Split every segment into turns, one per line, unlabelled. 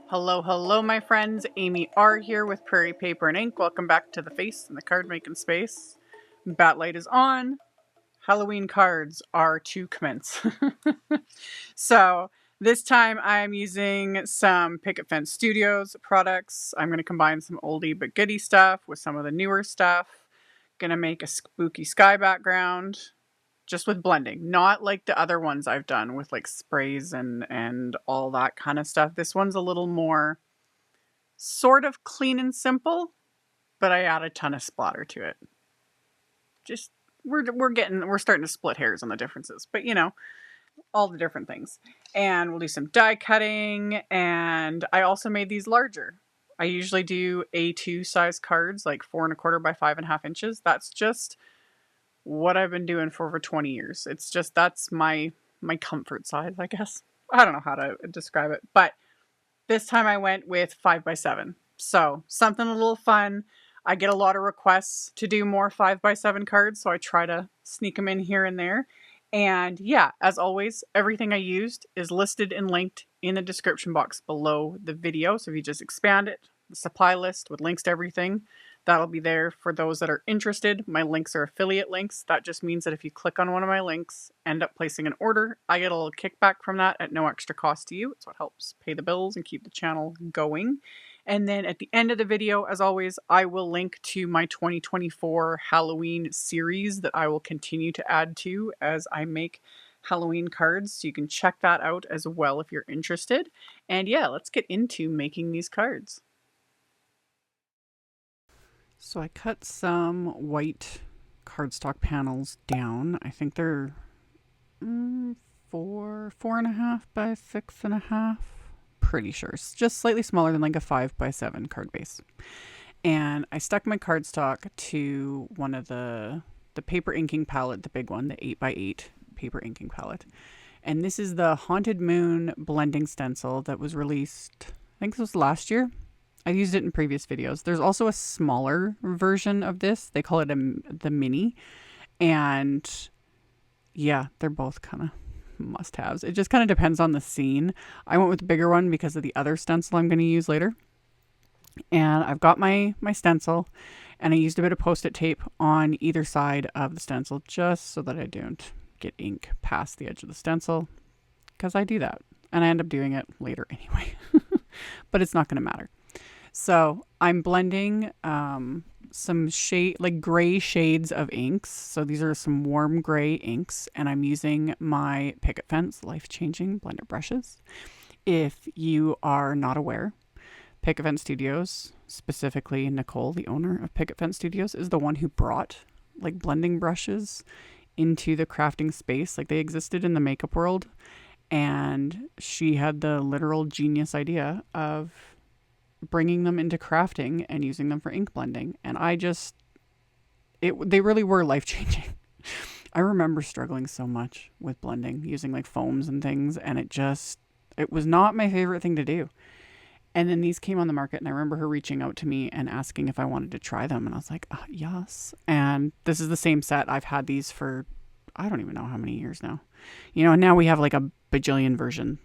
Hello, hello, my friends. AmyR here with Prairie Paper and Ink. Welcome back to the face in the card making space. Batlight is on. Halloween cards are to commence. So this time I'm using some Picket Studios products. I'm going to combine some oldie but goodie stuff with some of the newer stuff. Going to make a spooky sky background. Just with blending, not like the other ones I've done with like sprays and all that kind of stuff. This one's a little more sort of clean and simple, but I add a ton of splatter to it. Just we're starting to split hairs on the differences, but you know, all the different things. And we'll do some die cutting, and I also made these larger. I usually do A2 size cards, like 4 1/4 by 5.5 inches. That's just what I've been doing for over 20 years. It's just, that's my comfort size, I guess. I don't know how to describe it, but this time I went with 5 by 7. So something a little fun. I get a lot of requests to do more 5 by 7 cards, so I try to sneak them in here and there. And yeah, as always, everything I used is listed and linked in the description box below the video. So if you just expand it, the supply list with links to everything, that'll be there for those that are interested. My links are affiliate links. That just means that if you click on one of my links, end up placing an order, I get a little kickback from that at no extra cost to you. So it helps pay the bills and keep the channel going. And then at the end of the video, as always, I will link to my 2024 Halloween series that I will continue to add to as I make Halloween cards. So you can check that out as well if you're interested. And yeah, let's get into making these cards. So I cut some white cardstock panels down. I think they're 4.5 by 6.5. Pretty sure. It's just slightly smaller than like a 5 by 7 card base. And I stuck my cardstock to one of the paper inking palette, the big one, the 8 by 8 paper inking palette. And this is the Haunted Moon blending stencil that was released, I think this was last year. I used it in previous videos. There's also a smaller version of this. They call it the mini. And yeah, they're both kind of must-haves. It just kind of depends on the scene. I went with the bigger one because of the other stencil I'm going to use later. And I've got my stencil, and I used a bit of Post-it tape on either side of the stencil just so that I don't get ink past the edge of the stencil, because I do that. And I end up doing it later anyway. But it's not going to matter. So I'm blending some shade, like gray shades of inks. So these are some warm gray inks, and I'm using my Picket life-changing blender brushes. If you are not aware, Picket Studios, specifically Nicole, the owner of Picket Studios, is the one who brought like blending brushes into the crafting space. Like they existed in the makeup world, and she had the literal genius idea of bringing them into crafting and using them for ink blending. And they really were life-changing. I remember struggling so much with blending using like foams and things, and it was not my favorite thing to do. And then these came on the market, and I remember her reaching out to me and asking if I wanted to try them, and I was like, yes. And this is the same set. I've had these for I don't even know how many years now. You know, and now we have like a bajillion versions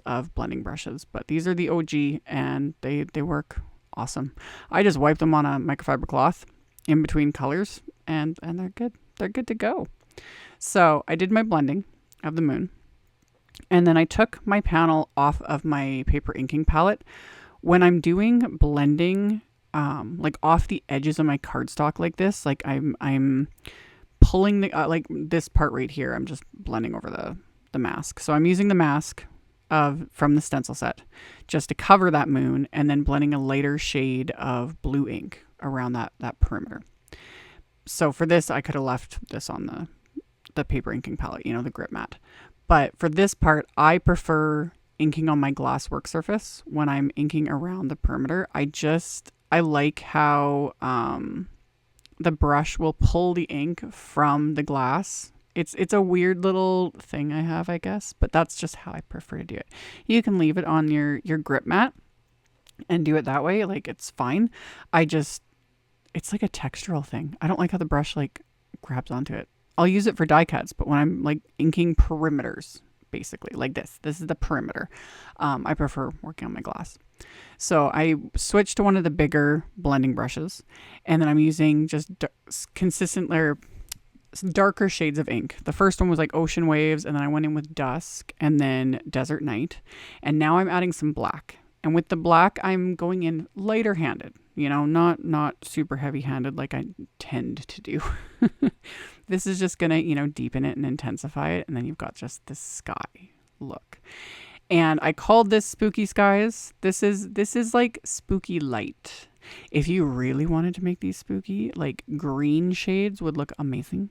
of blending brushes, but these are the OG, and they work awesome. I just wipe them on a microfiber cloth in between colors, and they're good. They're good to go. So I did my blending of the moon, and then I took my panel off of my paper inking palette. When I'm doing blending, like off the edges of my cardstock like this, like I'm pulling the like this part right here. I'm just blending over the mask. So I'm using the mask from the stencil set just to cover that moon, and then blending a lighter shade of blue ink around that perimeter. So for this, I could have left this on the paper inking palette, you know, the grip mat. But for this part, I prefer inking on my glass work surface when I'm inking around the perimeter. I like how the brush will pull the ink from the glass. It's a weird little thing I have, I guess, but that's just how I prefer to do it. You can leave it on your grip mat and do it that way. Like, it's fine. It's like a textural thing. I don't like how the brush like grabs onto it. I'll use it for die cuts, but when I'm like inking perimeters, basically like this is the perimeter. I prefer working on my glass. So I switched to one of the bigger blending brushes, and then I'm using just consistent layer, darker shades of ink. The first one was like Ocean Waves, and then I went in with Dusk and then Desert Night. And now I'm adding some black. And with the black, I'm going in lighter handed, not super heavy handed like I tend to do. This is just going to, deepen it and intensify it. And then you've got just this sky look. And I called this Spooky Skies. This is like spooky light. If you really wanted to make these spooky, like green shades would look amazing.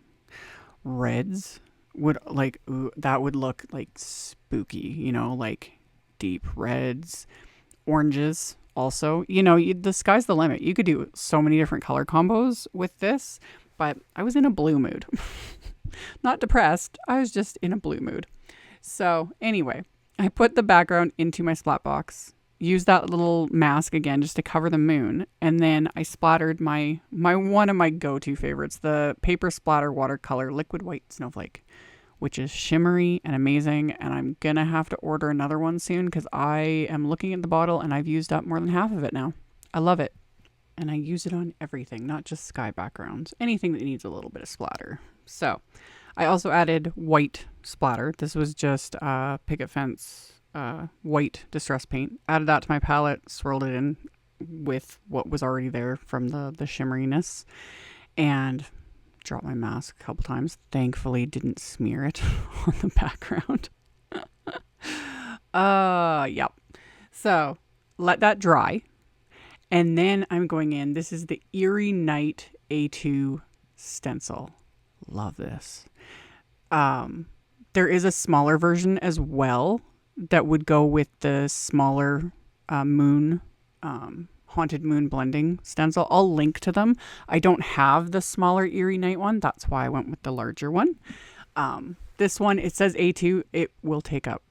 Reds would that would look like spooky, like deep reds, oranges also. The sky's the limit. You could do so many different color combos with this, but I was in a blue mood. Not depressed. I was just in a blue mood. So anyway, I put the background into my splat box, used that little mask again just to cover the moon, and then I splattered my one of my go-to favorites, the Paper Splatter Watercolor Liquid White Snowflake, which is shimmery and amazing, and I'm gonna have to order another one soon because I am looking at the bottle and I've used up more than half of it now. I love it. And I use it on everything, not just sky backgrounds, anything that needs a little bit of splatter. So I also added white splatter. This was just Picket Fence white distress paint. Added that to my palette, swirled it in with what was already there from the shimmeriness, and dropped my mask a couple times. Thankfully didn't smear it on the background. Yep. So let that dry. And then I'm going in. This is the Eerie Night A2 stencil. Love this. There is a smaller version as well that would go with the smaller moon, haunted moon blending stencil. I'll link to them. I don't have the smaller Eerie Night one. That's why I went with the larger one. This one, it says A2. It will take up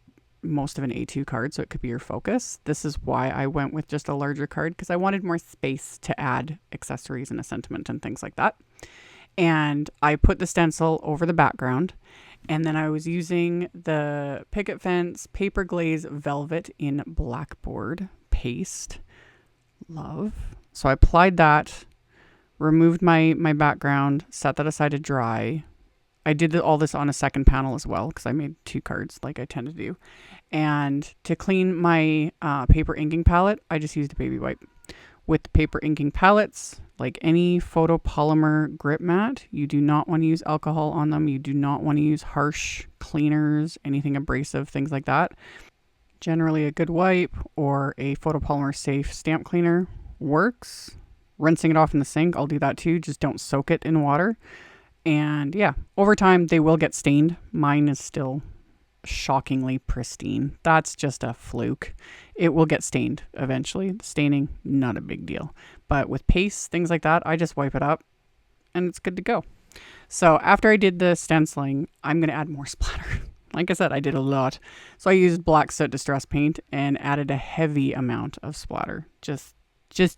most of an A2 card, so it could be your focus. This is why I went with just a larger card, because I wanted more space to add accessories and a sentiment and things like that. And I put the stencil over the background, and then I was using the Picket Fence Paper Glaze Velvet in Blackboard paste. Love. So I applied that, removed my background, set that aside to dry. I did all this on a second panel as well because I made 2 cards like I tend to do. And to clean my paper inking palette, I just used a baby wipe. With paper inking palettes, like any photopolymer grip mat, you do not want to use alcohol on them. You do not want to use harsh cleaners, anything abrasive, things like that. Generally, a good wipe or a photopolymer safe stamp cleaner works. Rinsing it off in the sink, I'll do that too. Just don't soak it in water. And yeah, over time they will get stained. Mine is still shockingly pristine. That's just a fluke. It will get stained eventually. Staining, not a big deal. But with paste, things like that, I just wipe it up and it's good to go. So after I did the stenciling, I'm going to add more splatter. Like I said, I did a lot. So I used black soot distress paint and added a heavy amount of splatter just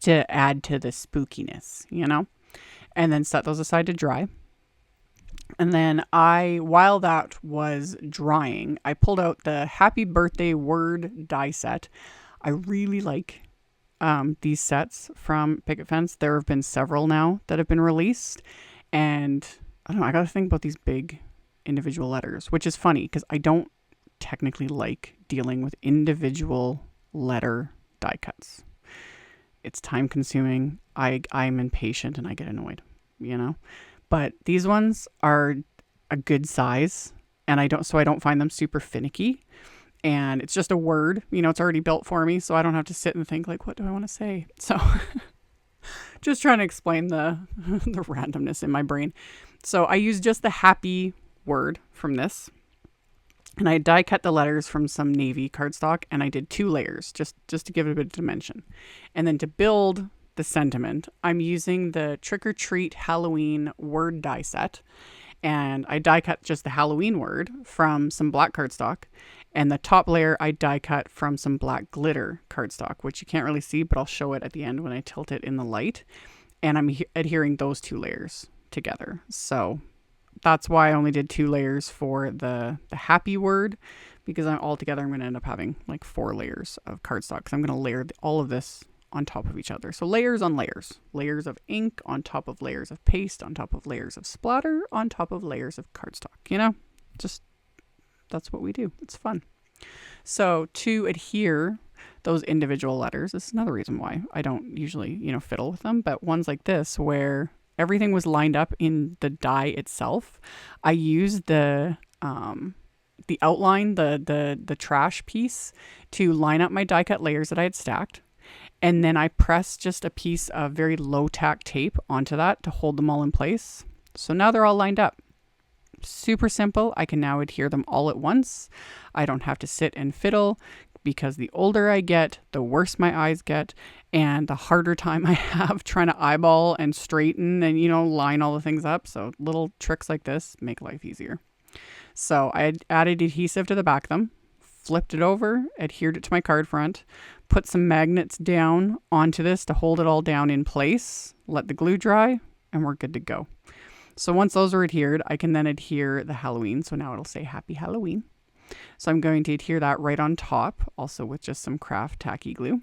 to add to the spookiness, and then set those aside to dry. And then while that was drying, I pulled out the Happy Birthday Word die set. I really like these sets from Picket Fence. There have been several now that have been released. And I don't know, I got to think about these big individual letters, which is funny because I don't technically like dealing with individual letter die cuts. It's time consuming. I'm impatient and I get annoyed, But these ones are a good size, and I don't find them super finicky. And it's just a word, it's already built for me, so I don't have to sit and think like, what do I want to say? So just trying to explain the randomness in my brain. So I used just the happy word from this, and I die cut the letters from some navy cardstock, and I did 2 layers just to give it a bit of dimension. And then to build the sentiment, I'm using the Trick or Treat Halloween word die set, and I die cut just the Halloween word from some black cardstock, and the top layer I die cut from some black glitter cardstock, which you can't really see, but I'll show it at the end when I tilt it in the light. And I'm adhering those 2 layers together. So that's why I only did 2 layers for the happy word, because altogether I'm going to end up having like 4 layers of cardstock, because I'm going to layer all of this on top of each other. So layers on layers. Layers of ink on top of layers of paste, on top of layers of splatter, on top of layers of cardstock. You know, just that's what we do. It's fun. So to adhere those individual letters, this is another reason why I don't usually, you know, fiddle with them, but ones like this where everything was lined up in the die itself, I used the outline, the trash piece, to line up my die cut layers that I had stacked. And then I pressed just a piece of very low tack tape onto that to hold them all in place. So now they're all lined up. Super simple. I can now adhere them all at once. I don't have to sit and fiddle, because the older I get, the worse my eyes get, and the harder time I have trying to eyeball and straighten and, you know, line all the things up. So little tricks like this make life easier. So I added adhesive to the back of them, flipped it over, adhered it to my card front, put some magnets down onto this to hold it all down in place, let the glue dry, and we're good to go. So once those are adhered, I can then adhere the Halloween. So now it'll say Happy Halloween. So I'm going to adhere that right on top, also with just some craft tacky glue.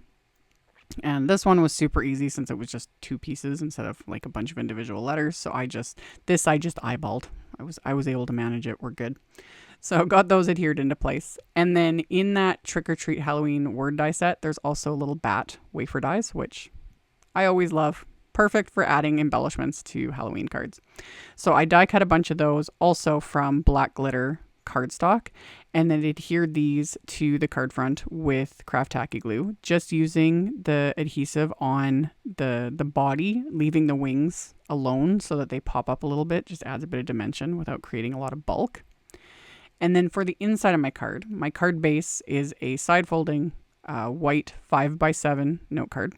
And this one was super easy since it was just 2 pieces instead of like a bunch of individual letters. So I just eyeballed. I was able to manage it. We're good. So got those adhered into place. And then in that Trick or Treat Halloween word die set, there's also little bat wafer dies, which I always love. Perfect for adding embellishments to Halloween cards. So I die cut a bunch of those also from black glitter cardstock, and then adhered these to the card front with craft tacky glue, just using the adhesive on the body, leaving the wings alone so that they pop up a little bit. Just adds a bit of dimension without creating a lot of bulk. And then for the inside of my card base is a side folding white 5x7 note card.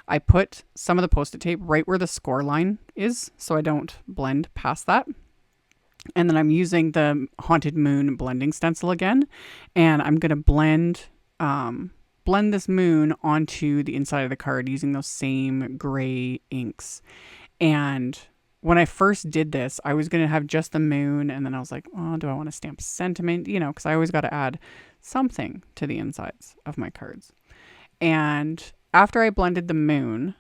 I put some of the Post-it tape right where the score line is, so I don't blend past that. And then I'm using the Haunted Moon blending stencil again, and I'm going to blend this moon onto the inside of the card using those same gray inks. And when I first did this, I was going to have just the moon, and then I was like, oh, do I want to stamp sentiment? You know, because I always got to add something to the insides of my cards. And after I blended the moon,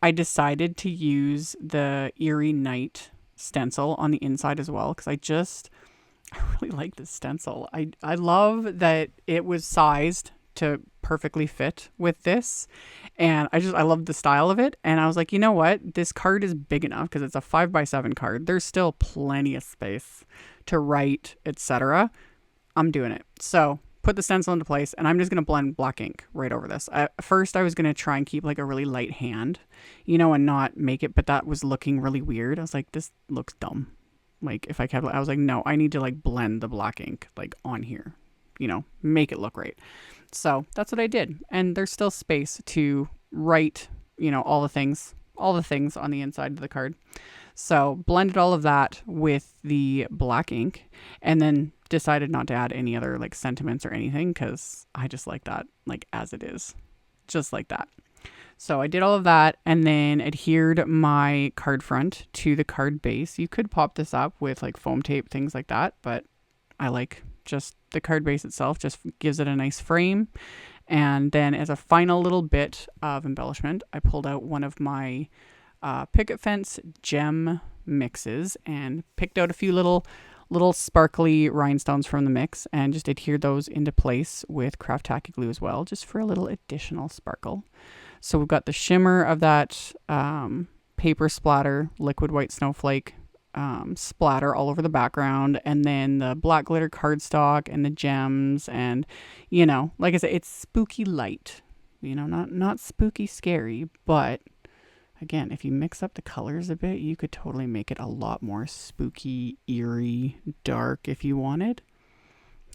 I decided to use the Eerie Night stencil on the inside as well, because I really like this stencil. I love that it was sized to perfectly fit with this, and I love the style of it. And I was like, you know what, this card is big enough because it's a 5x7 card. There's still plenty of space to write, etc. I'm doing it. So put the stencil into place, and I'm just going to blend black ink right over this. First, I was going to try and keep like a really light hand, you know, and not make it, but that was looking really weird. I was like, this looks dumb. Like if I kept, I was like, no, I need to like blend the black ink like on here, you know, make it look right. So that's what I did. And there's still space to write, you know, all the things on the inside of the card. So blended all of that with the black ink, and then decided not to add any other like sentiments or anything, because I just like that like as it is, just like that. So I did all of that, and then adhered my card front to the card base. You could pop this up with like foam tape, things like that, but I like just the card base itself, just gives it a nice frame. And then as a final little bit of embellishment, I pulled out one of my Picket Fence gem mixes and picked out a few little sparkly rhinestones from the mix, and just adhered those into place with craft tacky glue as well, just for a little additional sparkle. So we've got the shimmer of that paper splatter, liquid white snowflake splatter all over the background, and then the black glitter cardstock and the gems, and you know, like I said, it's spooky light, you know, not spooky scary, but again, if you mix up the colors a bit, you could totally make it a lot more spooky, eerie, dark if you wanted.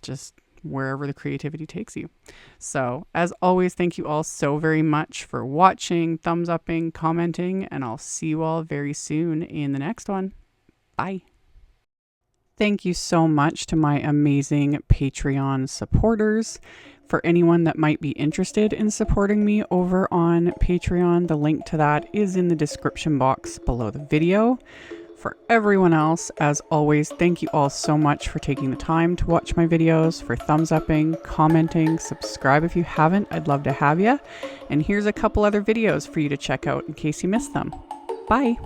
Just wherever the creativity takes you. So, as always, thank you all so very much for watching, thumbs upping, commenting, and I'll see you all very soon in the next one. Bye. Thank you so much to my amazing Patreon supporters. For anyone that might be interested in supporting me over on Patreon, the link to that is in the description box below the video. For everyone else, as always, thank you all so much for taking the time to watch my videos, for thumbs upping, commenting, subscribe if you haven't, I'd love to have you. And here's a couple other videos for you to check out in case you missed them. Bye!